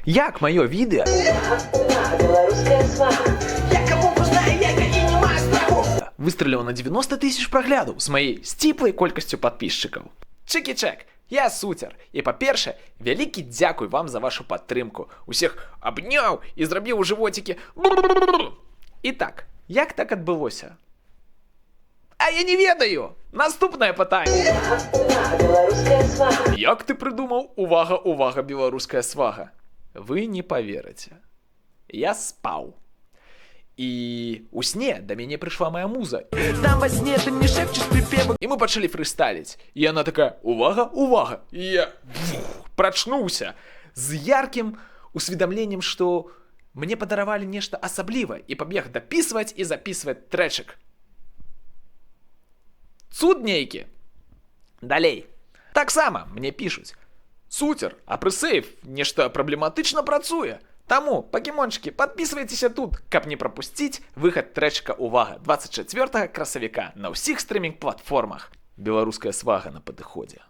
Як маё відэа выстреліў на 90 000 праглядаў з маёй сціплай колькасцю падпісчыкаў. Чэкі-чэк, я Суцер, і па-першае, вялікі дзякуй вам за вашу падтрымку. Усіх абняў і зрабіў у жывоцікі. І так, як так адбылося? А я не ведаю! Наступнае пытанне. Як ты прыдумаў? Увага, увага, беларуская свага. Вы не паверыце. Я спаў. І у сне да мяне прыйшла моя муза. Там во сне ты мне шэпчаш припевы. І мы пачалі фрысталіць. І яна такая: увага, увага. І я прачнуўся з яркім усведамленнем, што мне падаравалі нешта асаблівае, і пабег дапісваць і запісваць трэчык. Цуд нейкі. Далей. Таксама мне пішуць: Суцер, а прысейф нешта праблематычна працуе. Таму, пакемончыкі, падпісвайцеся тут, каб не прапусціць выхад трэчка «Увага» 24 красавіка на ўсіх стрымінг-платформах. Беларуская свага на падыходзе.